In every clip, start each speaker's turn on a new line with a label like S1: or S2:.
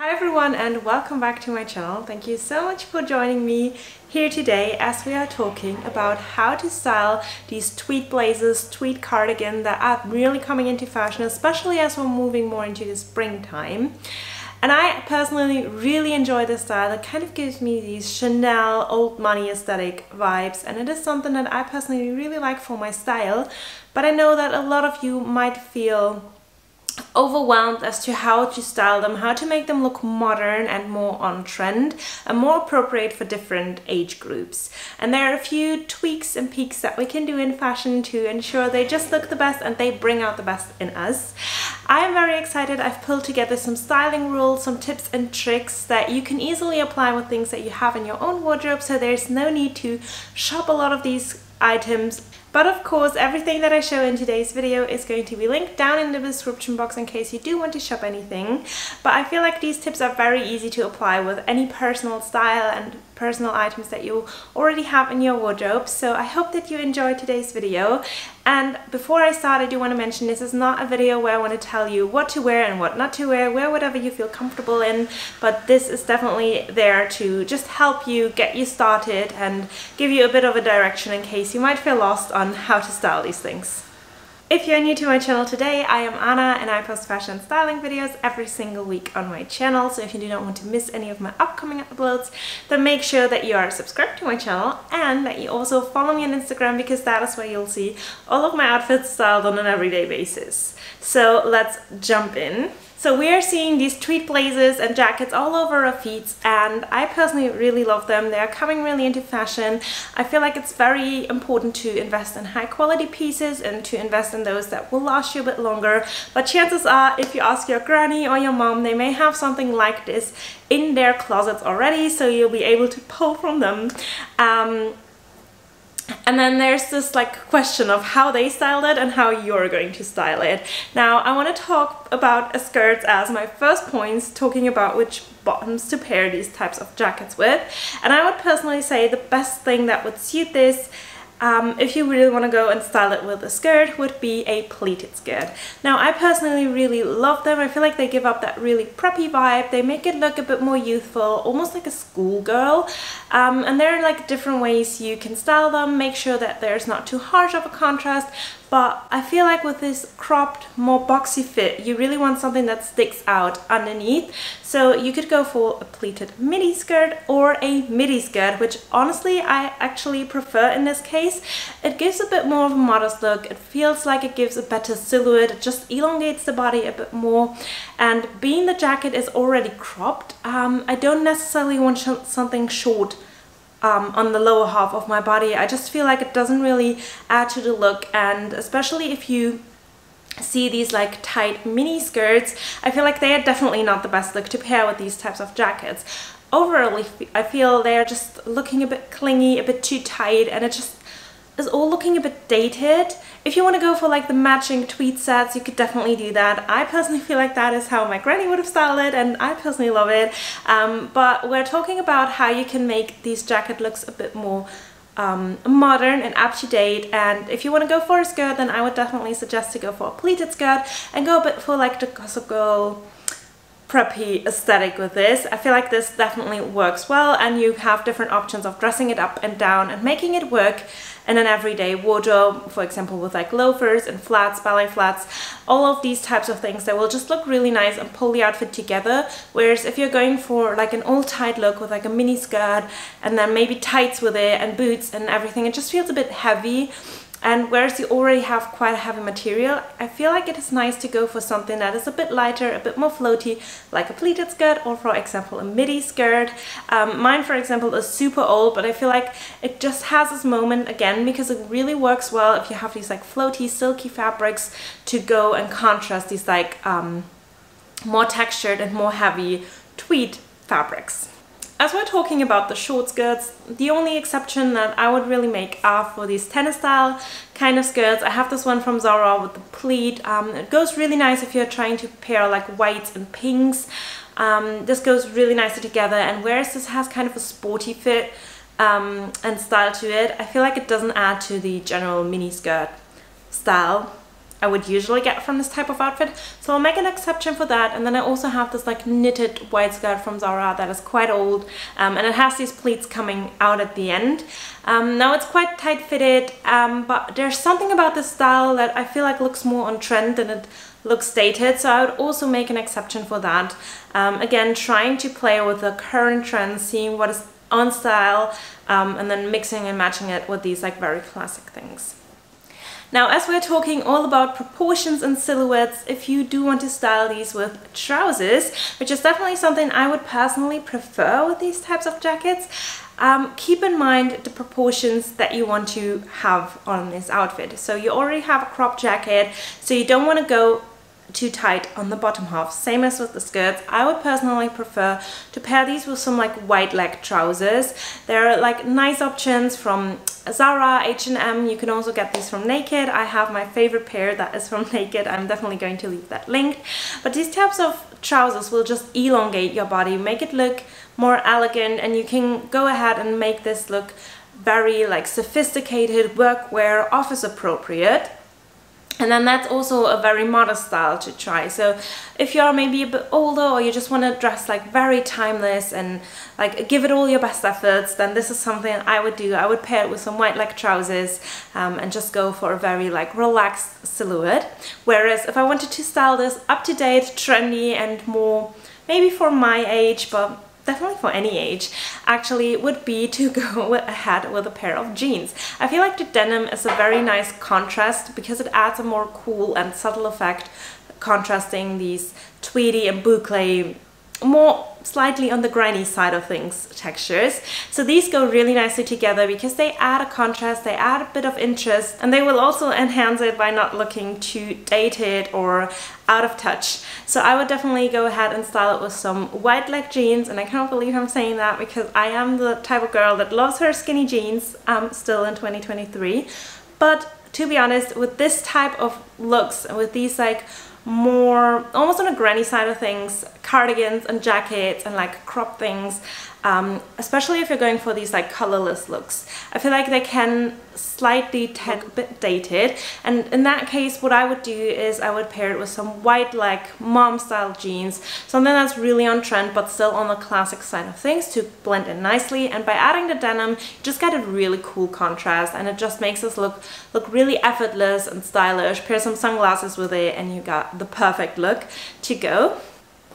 S1: Hi everyone and welcome back to my channel. Thank you so much for joining me here today as we are talking about how to style these tweed blazers, tweed cardigan that are really coming into fashion, especially as we're moving more into the springtime. And I personally really enjoy this style. It kind of gives me these Chanel old money aesthetic vibes, and it is something that I personally really like for my style, but I know that a lot of you might feel overwhelmed as to how to style them, how to make them look modern and more on trend and more appropriate for different age groups. And there are a few tweaks and peaks that we can do in fashion to ensure they just look the best and they bring out the best in us. I am very excited. I've pulled together some styling rules, some tips and tricks that you can easily apply with things that you have in your own wardrobe, so there's no need to shop a lot of these items. But of course, everything that I show in today's video is going to be linked down in the description box in case you do want to shop anything. But I feel like these tips are very easy to apply with any personal style and personal items that you already have in your wardrobe. So I hope that you enjoyed today's video. And before I start, I do want to mention this is not a video where I want to tell you what to wear and what not to wear whatever you feel comfortable in, but this is definitely there to just help you get you started and give you a bit of a direction in case you might feel lost on how to style these things. If you're new to my channel today, I am Anna and I post fashion and styling videos every single week on my channel, so if you do not want to miss any of my upcoming uploads, then make sure that you are subscribed to my channel and that you also follow me on Instagram, because that is where you'll see all of my outfits styled on an everyday basis. So let's jump in. So we are seeing these tweed blazers and jackets all over our feet, and I personally really love them. They are coming really into fashion. I feel like it's very important to invest in high quality pieces and to invest in those that will last you a bit longer. But chances are, if you ask your granny or your mom, they may have something like this in their closets already, so you'll be able to pull from them. And then there's this question of how they styled it and how you're going to style it. Now I want to talk about skirts as my first points, talking about which bottoms to pair these types of jackets with. And I would personally say the best thing that would suit this, if you really want to go and style it with a skirt, would be a pleated skirt. Now I personally really love them. I feel like they give up that really preppy vibe. They make it look a bit more youthful, almost like a schoolgirl. And there are different ways you can style them. Make sure that there's not too harsh of a contrast. But I feel like with this cropped, more boxy fit, you really want something that sticks out underneath. So you could go for a pleated midi skirt or a midi skirt, which honestly I actually prefer in this case. It gives a bit more of a modest look. It feels like it gives a better silhouette. It just elongates the body a bit more. And being the jacket is already cropped, I don't necessarily want something short on the lower half of my body. I just feel like it doesn't really add to the look, and especially if you see these tight mini skirts, I feel like they are definitely not the best look to pair with these types of jackets. Overall, I feel they are just looking a bit clingy, a bit too tight, and it just is all looking a bit dated. If you want to go for the matching tweed sets, you could definitely do that. I personally feel like that is how my granny would have styled it, and I personally love it. But we're talking about how you can make these jacket looks a bit more modern and up-to-date. And if you want to go for a skirt, then I would definitely suggest to go for a pleated skirt and go a bit for the Gossip Girl preppy aesthetic with this. I feel like this definitely works well, and you have different options of dressing it up and down and making it work in an everyday wardrobe, for example with loafers and flats, ballet flats, all of these types of things that will just look really nice and pull the outfit together. Whereas if you're going for an all tight look with a mini skirt and then maybe tights with it and boots and everything, it just feels a bit heavy. And whereas you already have quite a heavy material, I feel like it is nice to go for something that is a bit lighter, a bit more floaty, like a pleated skirt or, for example, a midi skirt. Mine, for example, is super old, but I feel like it just has this moment again because it really works well if you have these floaty, silky fabrics to go and contrast these more textured and more heavy tweed fabrics. As we're talking about the short skirts, the only exception that I would really make are for these tennis style kind of skirts. I have this one from Zara with the pleat. It goes really nice if you're trying to pair whites and pinks. This goes really nicely together, and whereas this has kind of a sporty fit and style to it, I feel like it doesn't add to the general mini skirt style. I would usually get from this type of outfit, so I'll make an exception for that. And then I also have this like knitted white skirt from Zara that is quite old, and it has these pleats coming out at the end. Now it's quite tight fitted, but there's something about this style that I feel like looks more on trend than it looks dated, so I would also make an exception for that. Again, trying to play with the current trends, seeing what is on style, and then mixing and matching it with these like very classic things. Now, as we're talking all about proportions and silhouettes, if you do want to style these with trousers, which is definitely something I would personally prefer with these types of jackets, keep in mind the proportions that you want to have on this outfit. So you already have a crop jacket, so you don't want to go too tight on the bottom half. Same as with the skirts. I would personally prefer to pair these with some like wide leg trousers. They're like nice options from Zara, H&M. You can also get these from Naked. I have my favorite pair that is from Naked. I'm definitely going to leave that linked. But these types of trousers will just elongate your body, make it look more elegant, and you can go ahead and make this look very like sophisticated, workwear, office appropriate. And then that's also a very modest style to try. So if you're maybe a bit older, or you just want to dress like very timeless and like give it all your best efforts, then this is something I would do. I would pair it with some white leg trousers, and just go for a very like relaxed silhouette. Whereas if I wanted to style this up to date, trendy, and more maybe for my age, but definitely for any age, actually would be to go ahead with a pair of jeans. I feel like the denim is a very nice contrast because it adds a more cool and subtle effect, contrasting these tweedy and boucle, more slightly on the granny side of things textures. So these go really nicely together because they add a contrast, they add a bit of interest, and they will also enhance it by not looking too dated or out of touch. So I would definitely go ahead and style it with some wide leg jeans, and I can't believe I'm saying that because I am the type of girl that loves her skinny jeans still in 2023. But to be honest, with this type of looks, with these like more almost on a granny side of things, cardigans and jackets and like crop things, especially if you're going for these like colorless looks, I feel like they can slightly tend a bit dated. And in that case, what I would do is I would pair it with some wide leg mom style jeans, something that's really on trend but still on the classic side of things, to blend in nicely. And by adding the denim, you just get a really cool contrast, and it just makes us look really effortless and stylish. Pair some sunglasses with it and you got the perfect look to go.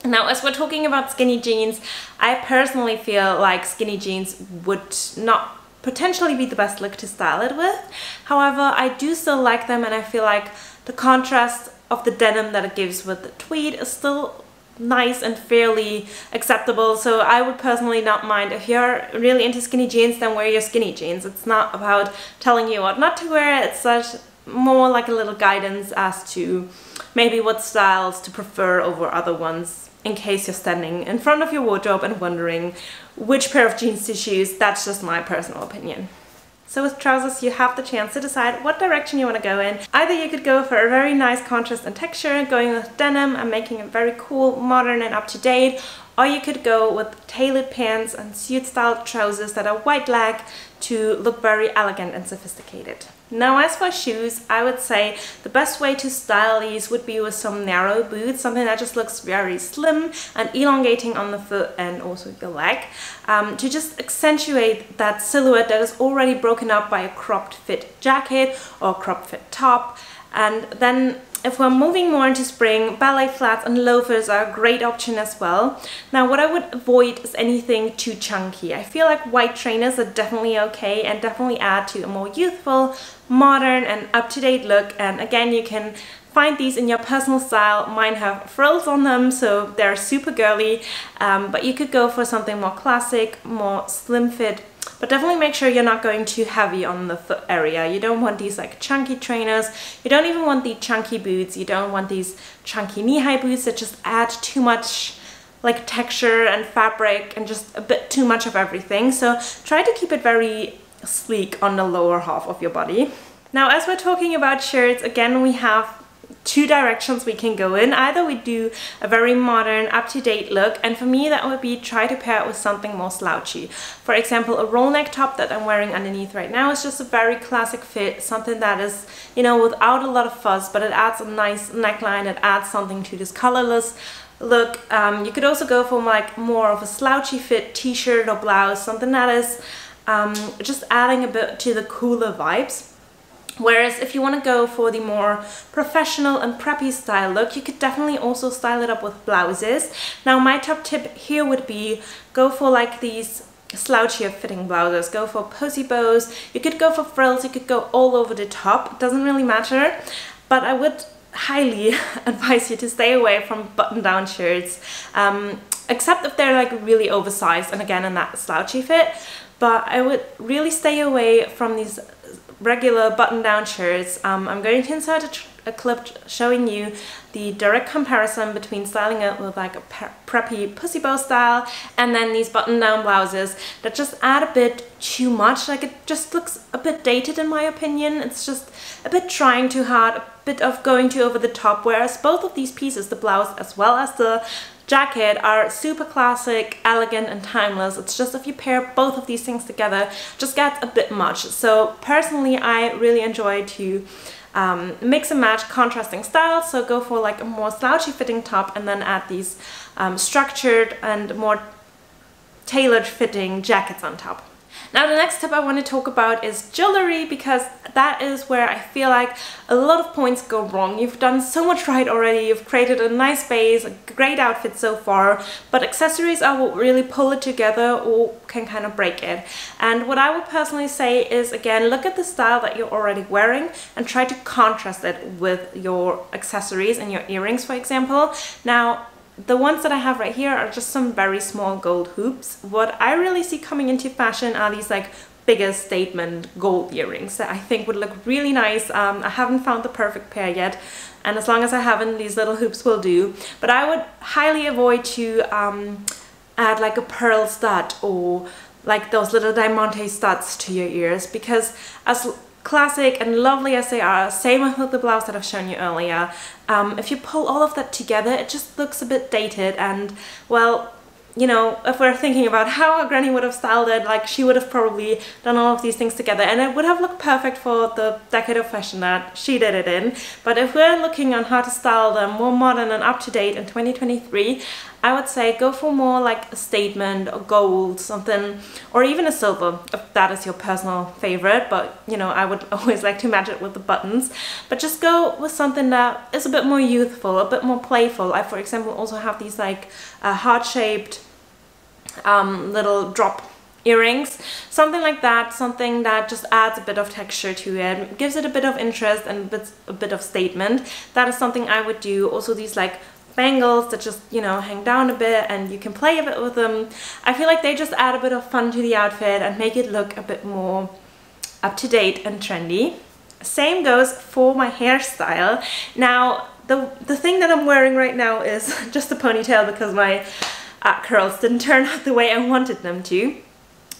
S1: Now, as we're talking about skinny jeans, I personally feel like skinny jeans would not potentially be the best look to style it with. However, I do still like them, and I feel like the contrast of the denim that it gives with the tweed is still nice and fairly acceptable. So I would personally not mind. If you're really into skinny jeans, then wear your skinny jeans. It's not about telling you what not to wear. It's such more like a little guidance as to maybe what styles to prefer over other ones, in case you're standing in front of your wardrobe and wondering which pair of jeans to choose. That's just my personal opinion. So with trousers, you have the chance to decide what direction you want to go in. Either you could go for a very nice contrast and texture, going with denim and making it very cool, modern and up to date, or you could go with tailored pants and suit style trousers that are wide leg to look very elegant and sophisticated. Now, as for shoes, I would say the best way to style these would be with some narrow boots, something that just looks very slim and elongating on the foot and also your leg, to just accentuate that silhouette that is already broken up by a cropped fit jacket or cropped fit top. And then if we're moving more into spring, ballet flats and loafers are a great option as well. Now, what I would avoid is anything too chunky. I feel like white trainers are definitely okay and definitely add to a more youthful, modern and up-to-date look. And again, you can find these in your personal style. Mine have frills on them, so they're super girly, but you could go for something more classic, more slim fit. But definitely make sure you're not going too heavy on the foot area. You don't want these like chunky trainers. You don't even want the chunky boots. You don't want these chunky knee-high boots that just add too much like texture and fabric and just a bit too much of everything. So try to keep it very sleek on the lower half of your body. Now, as we're talking about shirts, again, we have two directions we can go in. Either we do a very modern, up-to-date look, and for me that would be try to pair it with something more slouchy. For example, a roll neck top that I'm wearing underneath right now is just a very classic fit, something that is, you know, without a lot of fuzz, but it adds a nice neckline, it adds something to this colorless look. You could also go for like more of a slouchy fit t-shirt or blouse, something that is just adding a bit to the cooler vibes. Whereas if you want to go for the more professional and preppy style look, you could definitely also style it up with blouses. Now my top tip here would be go for like these slouchier fitting blouses. Go for pussy bows, you could go for frills, you could go all over the top, it doesn't really matter. But I would highly advise you to stay away from button-down shirts, except if they're like really oversized and again in that slouchy fit. But I would really stay away from these regular button-down shirts. I'm going to insert a clip showing you the direct comparison between styling it with like a preppy pussy bow style and then these button-down blouses that just add a bit too much. Like, it just looks a bit dated in my opinion. It's just a bit trying too hard, a bit of going too over the top, whereas both of these pieces, the blouse as well as the jacket, are super classic, elegant and timeless. It's just if you pair both of these things together, just gets a bit much. So personally, I really enjoy to mix and match contrasting styles. So go for like a more slouchy fitting top and then add these structured and more tailored fitting jackets on top. Now the next tip I want to talk about is jewelry, because that is where I feel like a lot of points go wrong. You've done so much right already, you've created a nice base, a great outfit so far, but accessories are what really pull it together or can kind of break it. And what I would personally say is, again, look at the style that you're already wearing and try to contrast it with your accessories and your earrings, for example. Now, the ones that I have right here are just some very small gold hoops. What I really see coming into fashion are these like bigger statement gold earrings that I think would look really nice. I haven't found the perfect pair yet, and as long as I haven't, these little hoops will do. But I would highly avoid to add like a pearl stud or like those little diamante studs to your ears, because as classic and lovely as they are, same with the blouse that I've shown you earlier, if you pull all of that together, it just looks a bit dated. And well, you know, if we're thinking about how our granny would have styled it, like she would have probably done all of these things together and it would have looked perfect for the decade of fashion that she did it in. But if we're looking on how to style them more modern and up to date in 2023, I would say go for more like a statement or gold, something, or even a silver if that is your personal favorite. But you know, I would always like to match it with the buttons. But just go with something that is a bit more youthful, a bit more playful. I, for example, also have these like heart-shaped little drop earrings, something like that, something that just adds a bit of texture to it, gives it a bit of interest and a bit of statement. That is something I would do. Also these like bangles that just, you know, hang down a bit and you can play a bit with them. I feel like they just add a bit of fun to the outfit and make it look a bit more up to date and trendy. Same goes for my hairstyle. Now the thing that I'm wearing right now is just a ponytail because my curls didn't turn out the way I wanted them to.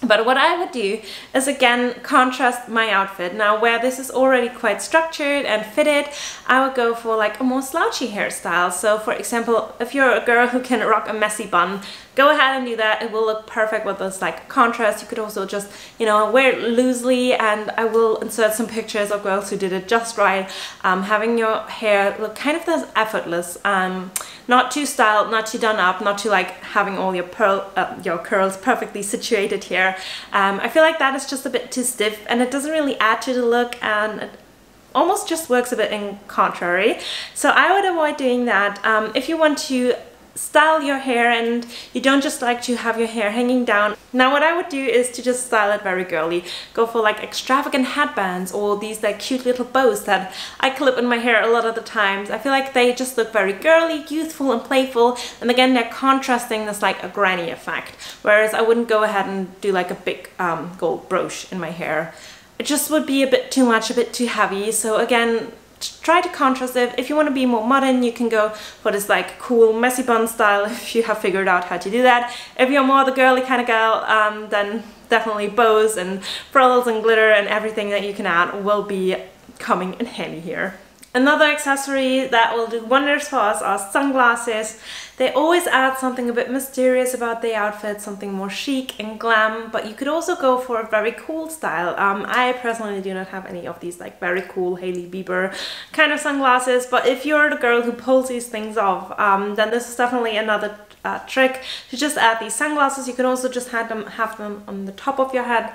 S1: But what I would do is again contrast my outfit. Now where this is already quite structured and fitted, I would go for like a more slouchy hairstyle. So for example, if you're a girl who can rock a messy bun, go ahead and do that. It will look perfect with this like contrast. You could also just, you know, wear it loosely, and I will insert some pictures of girls who did it just right. Having your hair look kind of this effortless, not too styled, not too done up, not too like having all your curls perfectly situated here. I feel like that is just a bit too stiff and it doesn't really add to the look, and it almost just works a bit in contrary. So I would avoid doing that. If you want to style your hair and you don't just like to have your hair hanging down, now what I would do is to just style it very girly. Go for like extravagant headbands or these like cute little bows that I clip in my hair a lot of the times. I feel like they just look very girly, youthful and playful, and again they're contrasting this like a granny effect, whereas I wouldn't go ahead and do like a big gold brooch in my hair. It just would be a bit too much, a bit too heavy. So again, try to contrast it. If you want to be more modern, you can go for this like cool messy bun style if you have figured out how to do that. If you're more the girly kind of girl, then definitely bows and frills and glitter and everything that you can add will be coming in handy here. Another accessory that will do wonders for us are sunglasses. They always add something a bit mysterious about the outfit, something more chic and glam, but you could also go for a very cool style. I personally do not have any of these like very cool Hailey Bieber kind of sunglasses, but if you're the girl who pulls these things off, then this is definitely another trick to just add these sunglasses. You can also just have them on the top of your head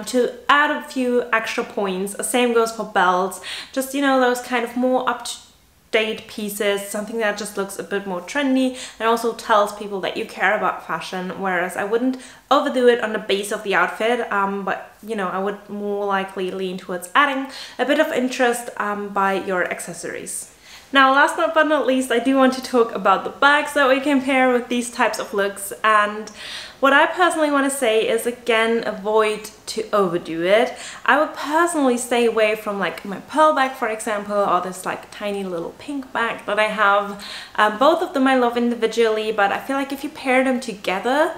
S1: to add a few extra points. The same goes for belts, just, you know, those kind of more up-to-date pieces, something that just looks a bit more trendy and also tells people that you care about fashion, whereas I wouldn't overdo it on the base of the outfit, but you know, I would more likely lean towards adding a bit of interest by your accessories. Now, last but not least, I do want to talk about the bags that we can pair with these types of looks, and what I personally want to say is, again, avoid to overdo it. I would personally stay away from like my pearl bag, for example, or this like tiny little pink bag that I have. Both of them I love individually, but I feel like if you pair them together,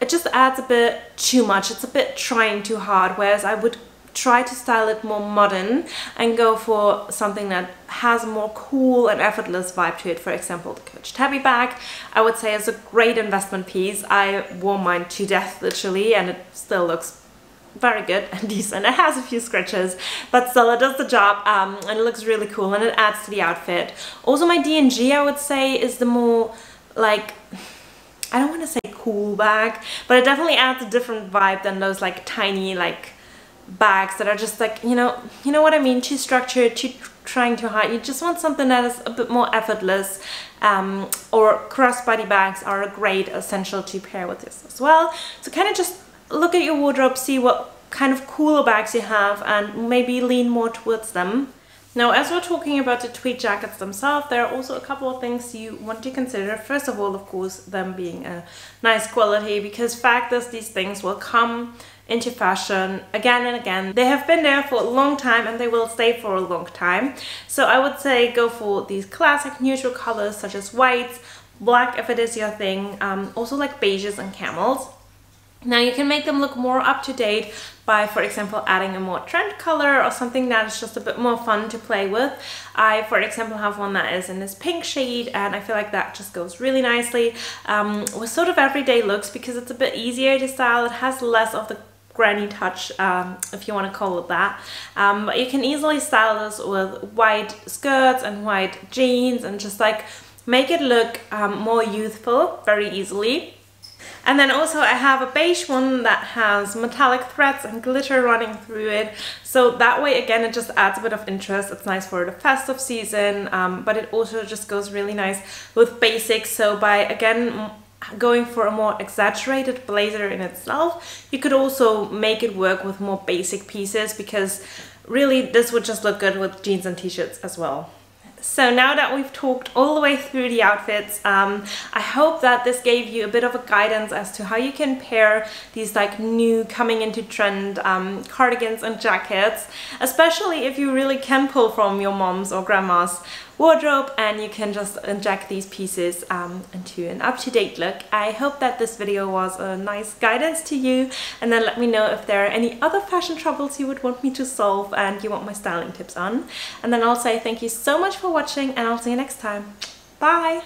S1: it just adds a bit too much. It's a bit trying too hard, whereas I would try to style it more modern and go for something that has a more cool and effortless vibe to it. For example, the Coach Tabby bag, I would say, is a great investment piece. I wore mine to death literally, and it still looks very good and decent. It has a few scratches, but still it does the job, and it looks really cool and it adds to the outfit. Also, my D&G, I would say, is the more like, I don't want to say cool bag, but it definitely adds a different vibe than those like tiny like bags that are just like, you know what I mean, too structured, too trying to hide. You just want something that is a bit more effortless, or crossbody bags are a great essential to pair with this as well. So kind of just look at your wardrobe, see what kind of cooler bags you have, and maybe lean more towards them. Now, as we're talking about the tweed jackets themselves, there are also a couple of things you want to consider. First of all, of course, them being a nice quality, because fact is these things will come into fashion again and again. They have been there for a long time and they will stay for a long time. So I would say go for these classic neutral colors such as whites, black if it is your thing, also like beiges and camels. Now you can make them look more up to date by, for example, adding a more trend color or something that is just a bit more fun to play with. I, for example, have one that is in this pink shade, and I feel like that just goes really nicely with sort of everyday looks, because it's a bit easier to style. It has less of the granny touch, if you want to call it that, but you can easily style this with white skirts and white jeans and just like make it look more youthful very easily. And then also I have a beige one that has metallic threads and glitter running through it, so that way again it just adds a bit of interest. It's nice for the festive season, but it also just goes really nice with basics. So by again going for a more exaggerated blazer in itself, you could also make it work with more basic pieces, because really this would just look good with jeans and t-shirts as well. So now that we've talked all the way through the outfits, I hope that this gave you a bit of a guidance as to how you can pair these like new coming into trend cardigans and jackets, especially if you really can pull from your mom's or grandma's wardrobe and you can just inject these pieces into an up-to-date look. I hope that this video was a nice guidance to you, and then let me know if there are any other fashion troubles you would want me to solve and you want my styling tips on. And then I'll say thank you so much for watching, and I'll see you next time. Bye!